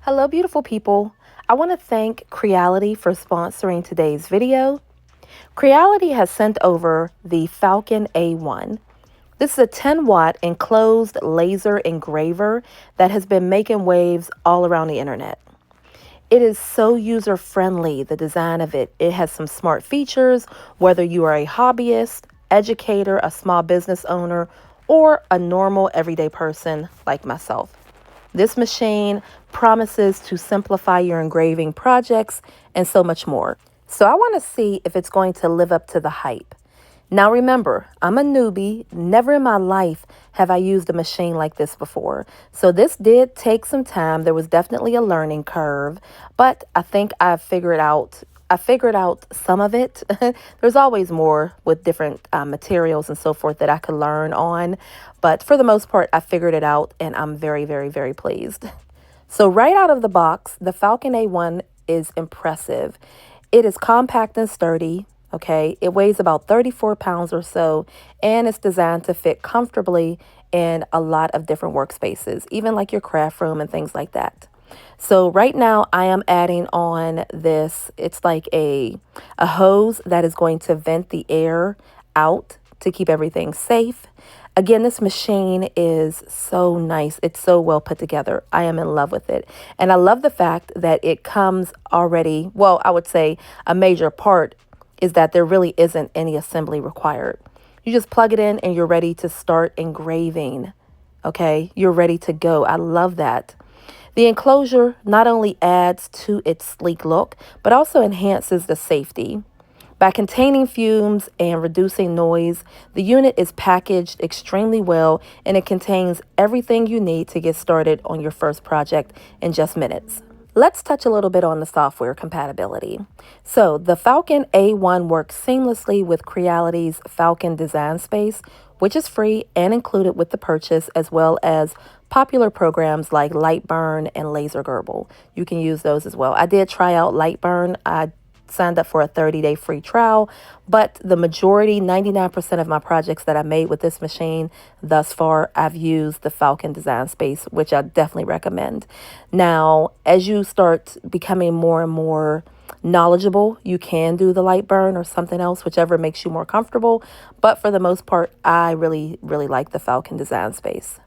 Hello, beautiful people. I want to thank Creality for sponsoring today's video. Creality has sent over the Falcon A1. This is a 10-watt enclosed laser engraver that has been making waves all around the internet. It is so user-friendly, the design of it. It has some smart features, whether you are a hobbyist, educator, a small business owner, or a normal everyday person like myself. This machine promises to simplify your engraving projects and so much more. So I want to see if it's going to live up to the hype. Now remember, I'm a newbie. Never in my life have I used a machine like this before. So this did take some time. There was definitely a learning curve, but I think I figured out some of it. There's always more with different materials and so forth that I could learn on. But for the most part, I figured it out and I'm very, very, very pleased. So right out of the box, the Falcon A1 is impressive. It is compact and sturdy. Okay, it weighs about 34 pounds or so, and it's designed to fit comfortably in a lot of different workspaces, even like your craft room and things like that. So right now I am adding on this. It's like a hose that is going to vent the air out to keep everything safe. Again, this machine is so nice. It's so well put together. I am in love with it. And I love the fact that it comes already, well, I would say a major part is that there really isn't any assembly required. You just plug it in and you're ready to start engraving. Okay, you're ready to go. I love that. The enclosure not only adds to its sleek look, but also enhances the safety. By containing fumes and reducing noise, the unit is packaged extremely well and it contains everything you need to get started on your first project in just minutes. Let's touch a little bit on the software compatibility. So the Falcon A1 works seamlessly with Creality's Falcon Design Space, which is free and included with the purchase, as well as popular programs like Lightburn and Laser Gerbil. You can use those as well. I did try out Lightburn. I signed up for a 30-day free trial, but the majority, 99% of my projects that I made with this machine thus far, I've used the Falcon Design Space, which I definitely recommend. Now, as you start becoming more and more knowledgeable, you can do the Lightburn or something else, whichever makes you more comfortable. But for the most part, I really, really like the Falcon Design Space.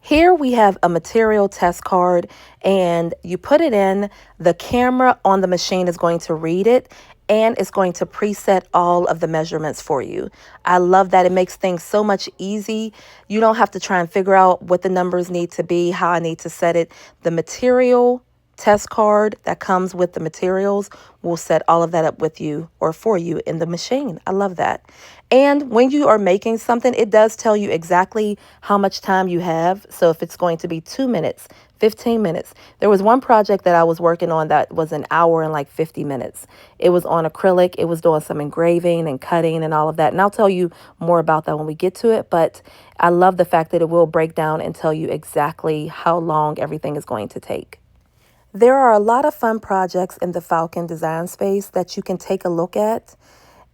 Here we have a material test card and you put it in, the camera on the machine is going to read it and it's going to preset all of the measurements for you. I love that. It makes things so much easy. You don't have to try and figure out what the numbers need to be, how I need to set it. The material test card that comes with the materials will set all of that up with you or for you in the machine. I love that. And when you are making something, it does tell you exactly how much time you have. So if it's going to be 2 minutes, 15 minutes. There was one project that I was working on that was an hour and like 50 minutes. It was on acrylic. It was doing some engraving and cutting and all of that. And I'll tell you more about that when we get to it. But I love the fact that it will break down and tell you exactly how long everything is going to take. There are a lot of fun projects in the Falcon Design Space that you can take a look at.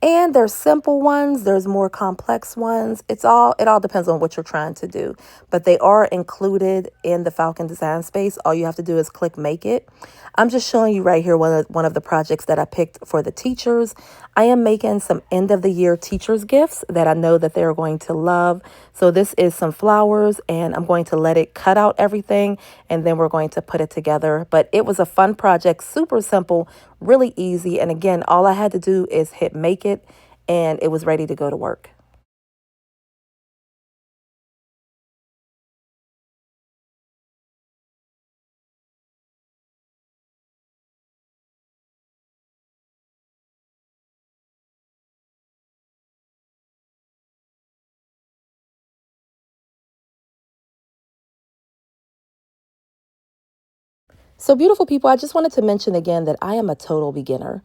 And there's simple ones, there's more complex ones. It all depends on what you're trying to do. But they are included in the Falcon Design Space. All you have to do is click Make It. I'm just showing you right here one of the projects that I picked for the teachers. I am making some end of the year teachers gifts that I know that they're going to love. So this is some flowers and I'm going to let it cut out everything and then we're going to put it together. But it was a fun project, super simple, really easy. And again, all I had to do is hit Make It and it was ready to go to work. So beautiful people, I just wanted to mention again that I am a total beginner.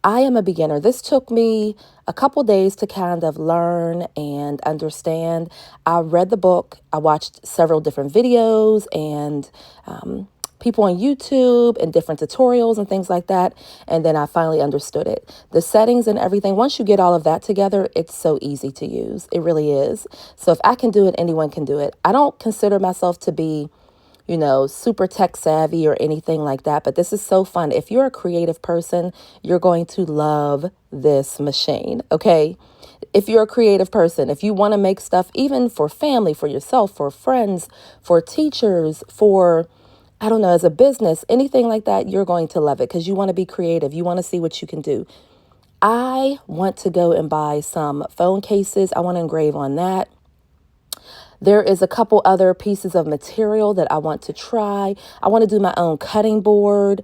I am a beginner. This took me a couple days to kind of learn and understand. I read the book. I watched several different videos and people on YouTube and different tutorials and things like that. And then I finally understood it. The settings and everything, once you get all of that together, it's so easy to use. It really is. So if I can do it, anyone can do it. I don't consider myself to be you know, super tech savvy or anything like that. But this is so fun. If you're a creative person, you're going to love this machine, okay? If you're a creative person, if you want to make stuff even for family, for yourself, for friends, for teachers, for, I don't know, as a business, anything like that, you're going to love it because you want to be creative. You want to see what you can do. I want to go and buy some phone cases. I want to engrave on that. There is a couple other pieces of material that I want to try. I want to do my own cutting board.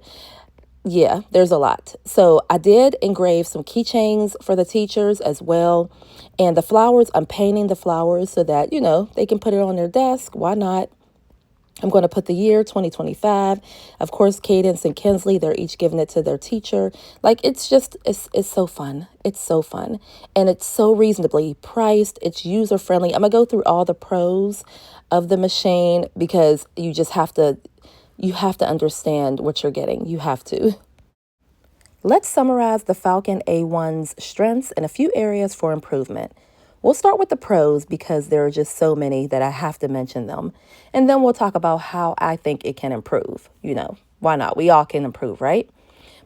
Yeah, there's a lot. So I did engrave some keychains for the teachers as well. And the flowers, I'm painting the flowers so that, you know, they can put it on their desk. Why not? I'm going to put the year 2025. Of course, Cadence and Kinsley, they're each giving it to their teacher. Like, it's just, it's so fun. It's so fun. And it's so reasonably priced. It's user friendly. I'm going to go through all the pros of the machine because you just have to, understand what you're getting. You have to. Let's summarize the Falcon A1's strengths and a few areas for improvement. We'll start with the pros because there are just so many that I have to mention them. And then we'll talk about how I think it can improve. You know, why not? We all can improve, right?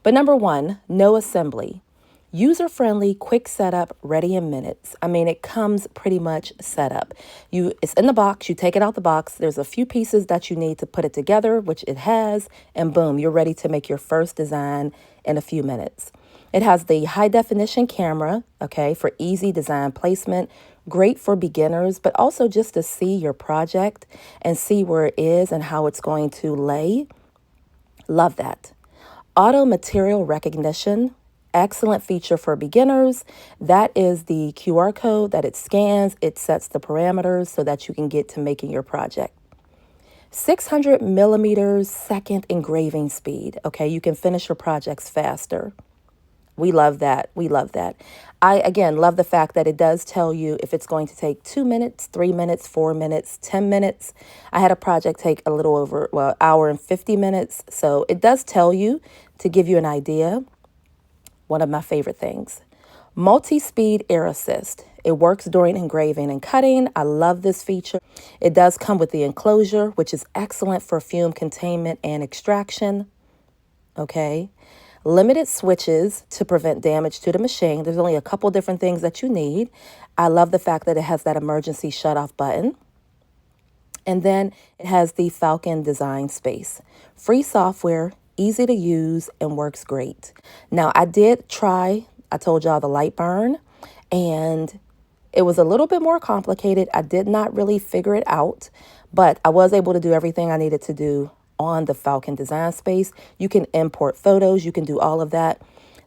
But number one, no assembly. User-friendly, quick setup, ready in minutes. I mean, it comes pretty much set up. It's in the box, you take it out the box. There's a few pieces that you need to put it together, which it has, and boom, you're ready to make your first design in a few minutes. It has the high definition camera, okay, for easy design placement, great for beginners, but also just to see your project and see where it is and how it's going to lay. Love that. Auto material recognition, excellent feature for beginners. That is the QR code that it scans. It sets the parameters so that you can get to making your project. 600 millimeters second engraving speed. Okay, you can finish your projects faster. We love that. We love that. I, again, love the fact that it does tell you if it's going to take 2 minutes, 3 minutes, 4 minutes, 10 minutes. I had a project take a little over, well, hour and 50 minutes. So it does tell you to give you an idea. One of my favorite things. Multi-speed air assist. It works during engraving and cutting. I love this feature. It does come with the enclosure, which is excellent for fume containment and extraction. Okay. Limited switches to prevent damage to the machine. There's only a couple different things that you need. I love the fact that it has that emergency shut-off button. And then it has the Falcon design space. Free software, easy to use, and works great. Now, I did try, I told y'all, the light burn, and it was a little bit more complicated. I did not really figure it out, but I was able to do everything I needed to do on the Falcon design space. You can import photos. You can do all of that.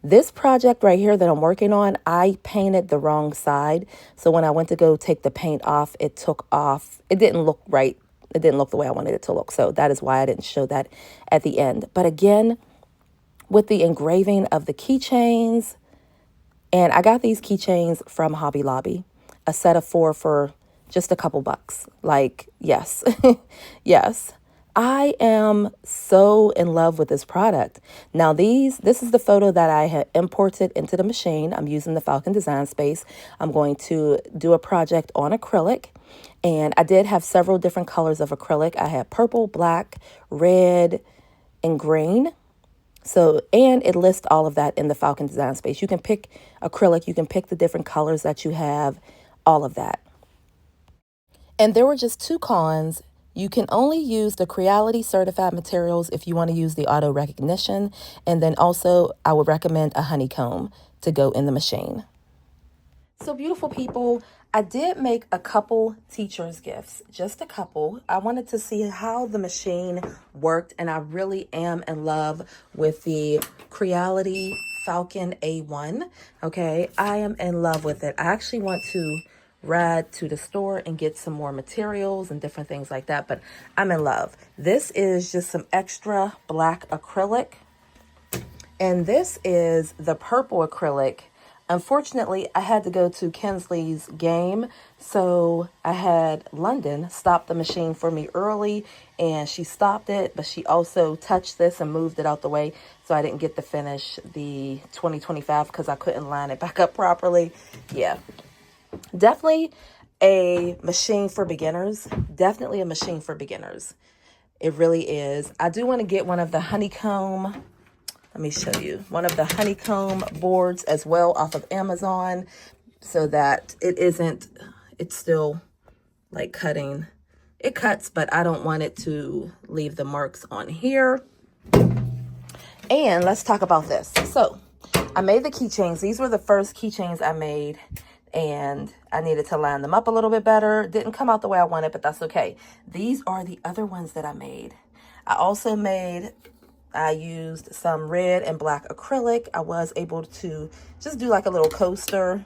This project right here that I'm working on, I painted the wrong side. So when I went to go take the paint off, it took off. It didn't look right. It didn't look the way I wanted it to look. So that is why I didn't show that at the end. But again, with the engraving of the keychains, and I got these keychains from Hobby Lobby, a set of 4 for just a couple bucks. Like, yes, yes. I am so in love with this product. Now this is the photo that I had imported into the machine. I'm using the Falcon design space. I'm going to do a project on acrylic, and I did have several different colors of acrylic. I had purple, black, red, and green. So, and it lists all of that in the Falcon design space. You can pick acrylic, you can pick the different colors that you have, all of that. And there were just 2 cons. You can only use the Creality certified materials if you want to use the auto recognition. And then also I would recommend a honeycomb to go in the machine. So beautiful people, I did make a couple teachers gifts, just a couple. I wanted to see how the machine worked, and I really am in love with the Creality Falcon A1. Okay, I am in love with it. I actually want to ride to the store and get some more materials and different things like that, but I'm in love. This is just some extra black acrylic, and this is the purple acrylic. Unfortunately, I had to go to Kinsley's game, so I had London stop the machine for me early, and she stopped it, but she also touched this and moved it out the way, so I didn't get to finish the 2025 because I couldn't line it back up properly. Yeah. Definitely a machine for beginners. Definitely a machine for beginners. It really is. I do want to get one of the honeycomb. Let me show you one of the honeycomb boards as well off of Amazon, so that it's still like cutting. It cuts, but I don't want it to leave the marks on here. And let's talk about this. So I made the keychains. These were the first keychains I made, and I needed to line them up a little bit better. Didn't come out the way I wanted, but that's okay. These are the other ones that I made. I used some red and black acrylic. I was able to just do like a little coaster.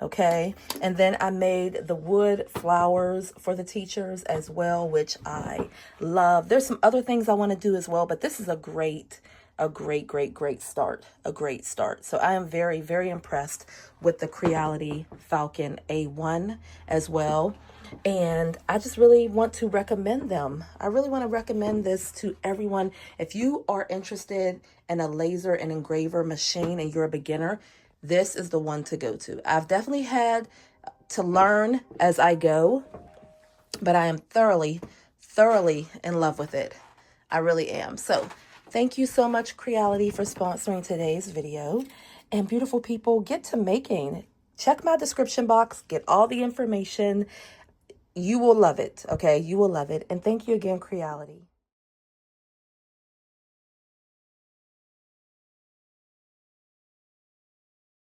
Okay, and then I made the wood flowers for the teachers as well, which I love. There's some other things I want to do as well, but this is a great start. A great start. So I am very, very impressed with the Creality Falcon A1 as well. And I just really want to recommend them. I really want to recommend this to everyone. If you are interested in a laser and engraver machine and you're a beginner, this is the one to go to. I've definitely had to learn as I go, but I am thoroughly in love with it. I really am. So thank you so much, Creality, for sponsoring today's video. And beautiful people, get to making. Check my description box, get all the information. You will love it, okay? You will love it. And thank you again, Creality.